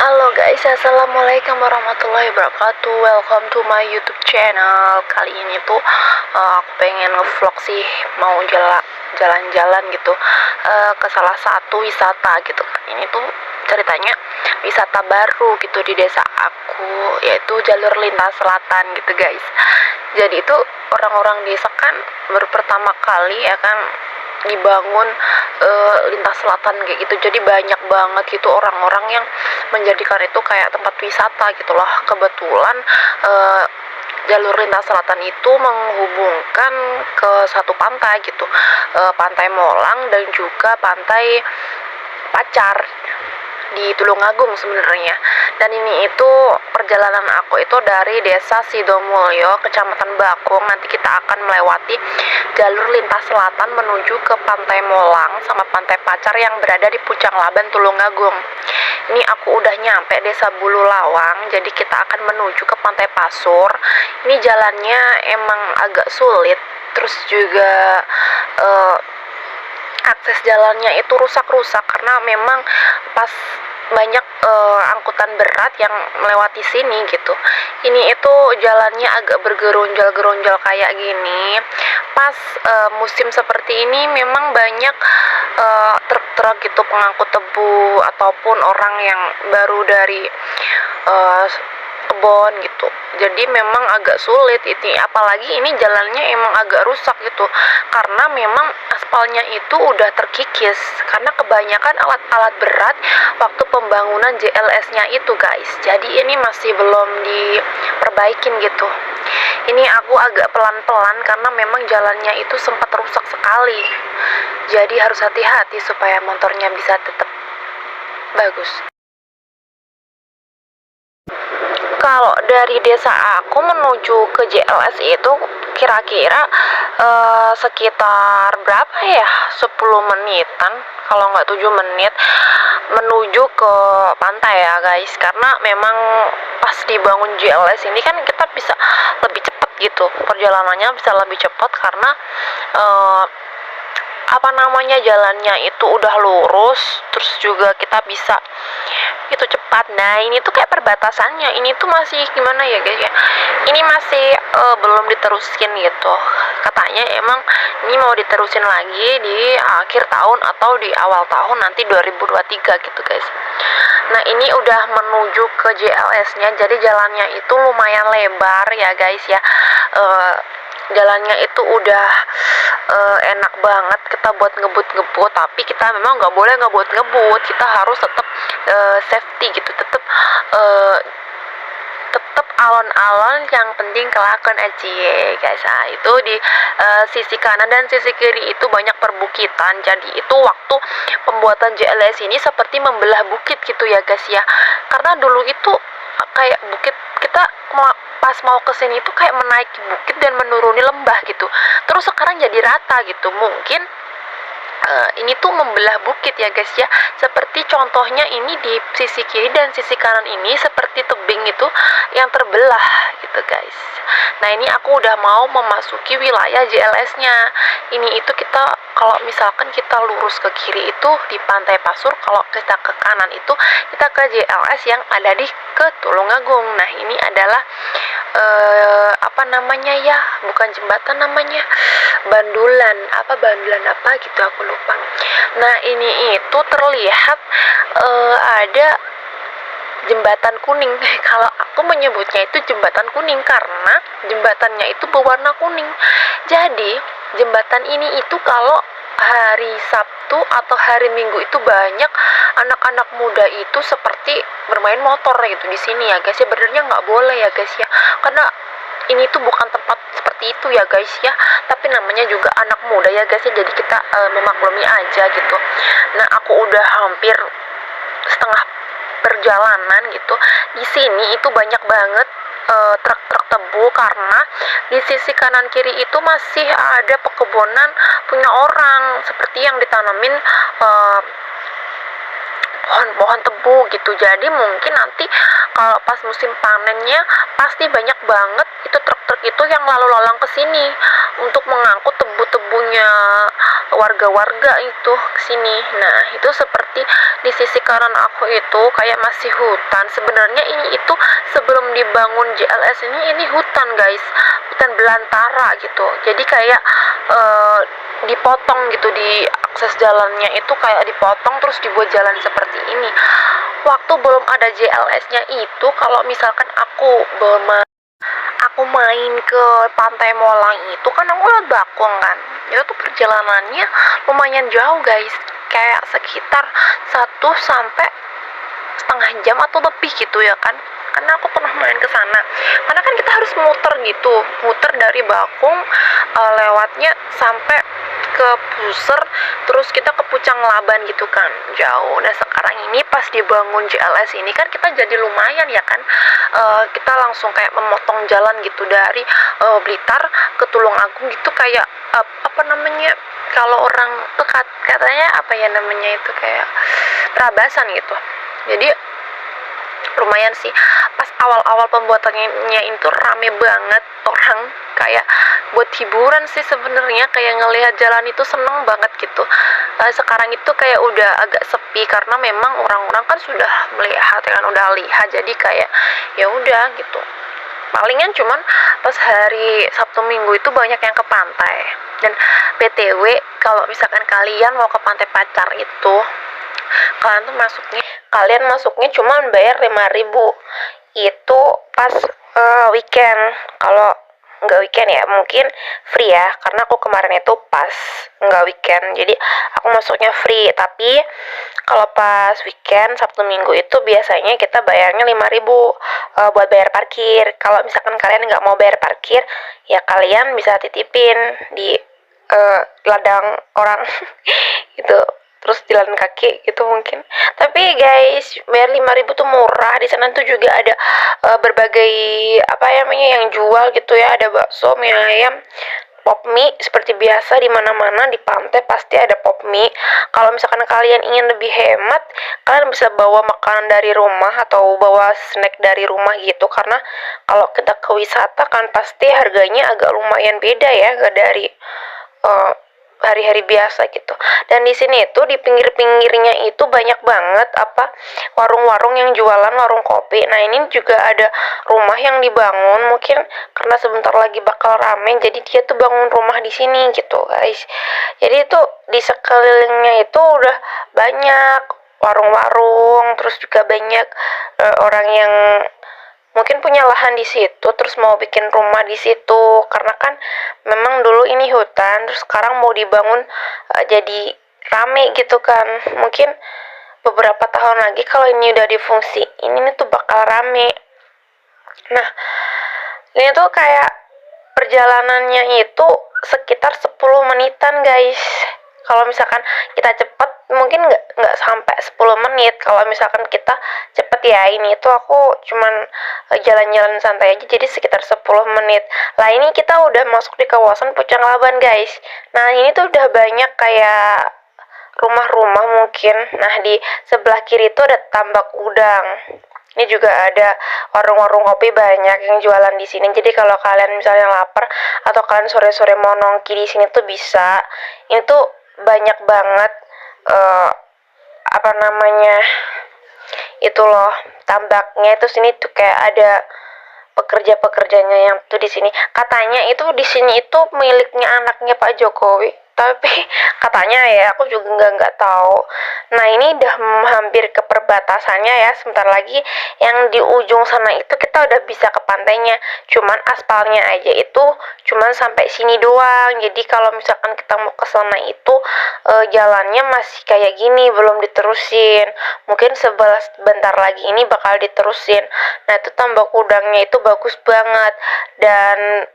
Halo guys, assalamualaikum warahmatullahi wabarakatuh. Welcome to my YouTube channel. Kali ini tuh aku pengen ngevlog sih, mau jalan-jalan gitu ke salah satu wisata gitu. Ini tuh ceritanya wisata baru gitu di desa aku, yaitu jalur lintas selatan gitu guys. Jadi itu orang-orang desa kan baru pertama kali ya kan dibangun lintas selatan kayak gitu. Jadi banyak banget gitu orang-orang yang menjadikan itu kayak tempat wisata gitu loh. Kebetulan jalur lintas selatan itu menghubungkan ke satu pantai gitu, Pantai Molang dan juga Pantai Pacar di Tulungagung sebenarnya. Dan ini itu perjalanan aku itu dari desa Sidomulyo, kecamatan Bakung. Nanti kita akan melewati jalur lintas selatan menuju ke Pantai Molang sama Pantai Pacar yang berada di Pucang Laban, Tulungagung. Ini aku udah nyampe desa Bulu Lawang, jadi kita akan menuju ke Pantai Pasur. Ini jalannya emang agak sulit, terus juga akses jalannya itu rusak-rusak karena memang pas banyak angkutan berat yang melewati sini gitu. Ini itu jalannya agak bergeronjal-geronjal kayak gini. Pas musim seperti ini memang banyak truk-truk gitu pengangkut tebu ataupun orang yang baru dari kebon gitu. Jadi memang agak sulit itu, apalagi ini jalannya emang agak rusak gitu karena memang aspalnya itu udah terkikis karena kebanyakan alat-alat berat waktu pembangunan JLS-nya itu guys. Jadi ini masih belum diperbaikin gitu. Ini aku agak pelan-pelan karena memang jalannya itu sempat rusak sekali. Jadi harus hati-hati supaya motornya bisa tetap bagus. Kalau dari desa aku menuju ke JLS itu kira-kira sekitar berapa ya? 10 menitan, kalau nggak 7 menit menuju ke pantai ya guys. Karena memang pas dibangun JLS ini kan kita bisa lebih cepat gitu. Perjalanannya bisa lebih cepat karena jalannya itu udah lurus, terus juga kita bisa itu cepat. Nah ini tuh kayak perbatasannya ini tuh masih gimana ya guys ya, ini masih belum diterusin gitu. Katanya emang ini mau diterusin lagi di akhir tahun atau di awal tahun nanti 2023 gitu guys. Nah ini udah menuju ke JLS-nya, jadi jalannya itu lumayan lebar ya guys ya. Jalannya itu udah enak banget kita buat ngebut-ngebut, tapi kita memang nggak boleh ngebut-ngebut, kita harus tetap safety gitu, tetap alon-alon, yang penting kelakuan aja guys. Nah itu di sisi kanan dan sisi kiri itu banyak perbukitan, jadi itu waktu pembuatan JLS ini seperti membelah bukit gitu ya guys ya. Karena dulu itu kayak bukit, kita pas mau kesini itu kayak menaiki bukit dan menuruni lembah gitu, terus sekarang jadi rata gitu. Mungkin ini tuh membelah bukit ya guys ya, seperti contohnya ini di sisi kiri dan sisi kanan ini seperti tebing itu yang terbelah gitu guys. Nah ini aku udah mau memasuki wilayah JLS-nya. Ini itu kita kalau misalkan kita lurus ke kiri itu di Pantai Pasur, kalau kita ke kanan itu kita ke JLS yang ada di ke Tulungagung. Nah ini adalah bukan jembatan, namanya bandulan apa gitu, aku lupa. Nah ini itu terlihat ada jembatan kuning. Kalau aku menyebutnya itu jembatan kuning karena jembatannya itu berwarna kuning. Jadi jembatan ini itu kalau hari Sabtu atau hari Minggu itu banyak anak-anak muda itu seperti bermain motor gitu di sini ya guys. Sebenarnya nggak boleh ya guys ya, karena ini tuh bukan tempat seperti itu ya guys ya, tapi namanya juga anak muda ya guys ya, jadi kita memaklumi aja gitu. Nah aku udah hampir setengah perjalanan gitu. Di sini itu banyak banget truk-truk tebu karena di sisi kanan kiri itu masih ada pekebunan punya orang, seperti yang ditanamin pohon-pohon tebu gitu. Jadi mungkin nanti kalau pas musim panennya pasti banyak banget itu truk-truk itu yang lalu lalang ke sini untuk mengangkut tebu-tebunya warga-warga itu kesini. Nah itu seperti di sisi kanan aku itu kayak masih hutan. Sebenarnya ini itu sebelum dibangun JLS ini hutan guys, hutan belantara gitu. Jadi kayak dipotong gitu, di akses jalannya itu kayak dipotong terus dibuat jalan seperti ini. Waktu belum ada JLS-nya itu, kalau misalkan aku main ke Pantai Molang itu kan aku lewat Bakung kan, itu tuh perjalanannya lumayan jauh guys, kayak sekitar 1 sampai setengah jam atau lebih gitu ya kan, karena aku pernah main ke sana. Karena kan kita harus muter gitu, muter dari Bakung, lewatnya sampai ke Puser, terus kita ke Pucang Laban gitu kan, jauh. Nah sekarang ini pas dibangun JLS ini kan kita jadi lumayan ya kan, kita langsung kayak memotong jalan gitu dari Blitar ke Tulungagung gitu, kayak apa namanya, kalau orang tuh katanya apa ya namanya itu, kayak Prabasan gitu. Jadi lumayan sih, pas awal-awal pembuatannya itu rame banget orang, kayak buat hiburan sih sebenarnya, kayak ngelihat jalan itu seneng banget gitu. Sekarang itu kayak udah agak sepi karena memang orang-orang kan sudah melihat kan, udah lihat, jadi kayak ya udah gitu. Palingan cuman pas hari Sabtu Minggu itu banyak yang ke pantai. Dan BTW kalau misalkan kalian mau ke Pantai Pacar itu, kalian masuknya cuma bayar 5.000 itu pas weekend. Kalau nggak weekend ya mungkin free ya, karena aku kemarin itu pas nggak weekend jadi aku masuknya free. Tapi kalau pas weekend Sabtu Minggu itu biasanya kita bayarnya 5.000 buat bayar parkir. Kalau misalkan kalian nggak mau bayar parkir ya kalian bisa titipin di ladang orang gitu, terus jalan kaki gitu mungkin. Tapi guys, bayar 5.000 tuh murah. Di sana tuh juga ada berbagai apa namanya yang jual gitu ya, ada bakso, mie ayam, pop mie. Seperti biasa di mana-mana di pantai pasti ada pop mie. Kalau misalkan kalian ingin lebih hemat, kalian bisa bawa makanan dari rumah atau bawa snack dari rumah gitu, karena kalau kita ke wisata kan pasti harganya agak lumayan beda ya dari hari-hari biasa gitu. Dan di sini itu di pinggir-pinggirnya itu banyak banget apa warung-warung yang jualan, warung kopi. Nah ini juga ada rumah yang dibangun, mungkin karena sebentar lagi bakal rame jadi dia tuh bangun rumah di sini gitu guys. Jadi itu di sekelilingnya itu udah banyak warung-warung, terus juga banyak orang yang mungkin punya lahan di situ terus mau bikin rumah di situ, karena kan memang dulu ini hutan terus sekarang mau dibangun jadi rame gitu kan. Mungkin beberapa tahun lagi kalau ini udah difungsiin ini tuh bakal rame. Nah ini tuh kayak perjalanannya itu sekitar 10 menitan guys. Kalau misalkan kita cepet mungkin nggak sampai 10 menit. Kalau misalkan kita cepet ya, ini tuh aku cuman jalan-jalan santai aja jadi sekitar 10 menit. Lah ini kita udah masuk di kawasan Pucang Laban guys. Nah ini tuh udah banyak kayak rumah-rumah mungkin. Nah di sebelah kiri itu ada tambak udang. Ini juga ada warung-warung kopi banyak yang jualan di sini. Jadi kalau kalian misalnya lapar atau kalian sore-sore mau nongki di sini tuh bisa. Ini tuh banyak banget apa namanya itu loh tambaknya itu. Sini tuh kayak ada pekerja-pekerjanya yang tuh di sini. Katanya itu di sini itu miliknya anaknya Pak Jokowi, tapi katanya ya aku juga nggak tahu. Nah ini udah hampir ke perbatasannya ya, sebentar lagi yang di ujung sana itu kita udah bisa ke pantainya, cuman aspalnya aja itu cuman sampai sini doang. Jadi kalau misalkan kita mau ke sana itu jalannya masih kayak gini, belum diterusin. Mungkin sebentar lagi ini bakal diterusin. Nah itu tambak udangnya itu bagus banget dan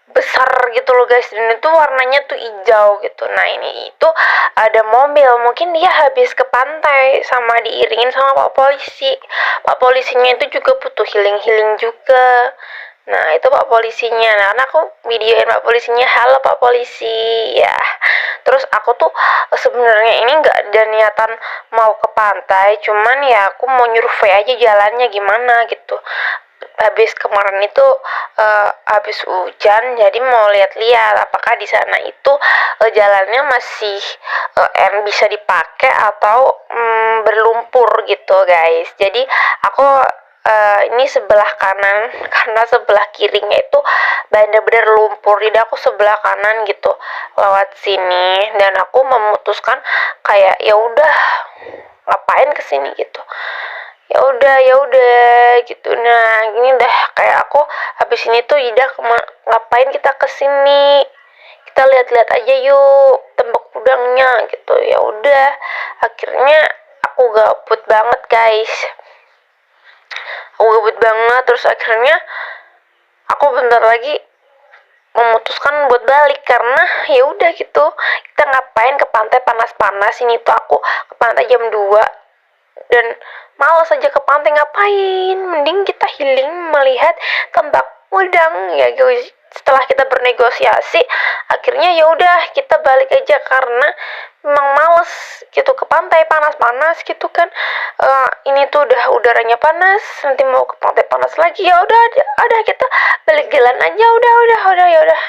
besar gitu loh guys, dan itu warnanya tuh hijau gitu. Nah ini itu ada mobil, mungkin dia habis ke pantai sama diiringin sama Pak Polisi. Pak Polisinya itu juga butuh healing juga. Nah itu Pak Polisinya. Nah karena aku videoin Pak Polisinya, halo Pak Polisi ya. Terus aku tuh sebenarnya ini nggak ada niatan mau ke pantai, cuman ya aku mau nyurvei aja jalannya gimana gitu. habis kemarin itu habis hujan, jadi mau lihat-lihat apakah di sana itu jalannya masih bisa dipakai atau berlumpur gitu guys. Jadi aku ini sebelah kanan karena sebelah kirinya itu bener-bener lumpur, jadi aku sebelah kanan gitu lewat sini, dan aku memutuskan kayak ya udah ngapain kesini gitu, ya udah gitu. Nah ini udah kayak aku habis ini tuh Ida ngapain kita kesini, kita lihat-lihat aja yuk tembok udangnya gitu. Ya udah akhirnya aku gabut banget guys, terus akhirnya aku bentar lagi memutuskan buat balik karena ya udah gitu, kita ngapain ke pantai panas-panas. Ini tuh aku ke pantai jam 2 dan malas aja ke pantai, ngapain, mending kita healing melihat tembak udang ya guys. Setelah kita bernegosiasi akhirnya ya udah kita balik aja karena memang males gitu ke pantai panas-panas gitu kan. Ini tuh udah udaranya panas, nanti mau ke pantai panas lagi. Ya udah ada kita balik jalan aja, udah ya udah.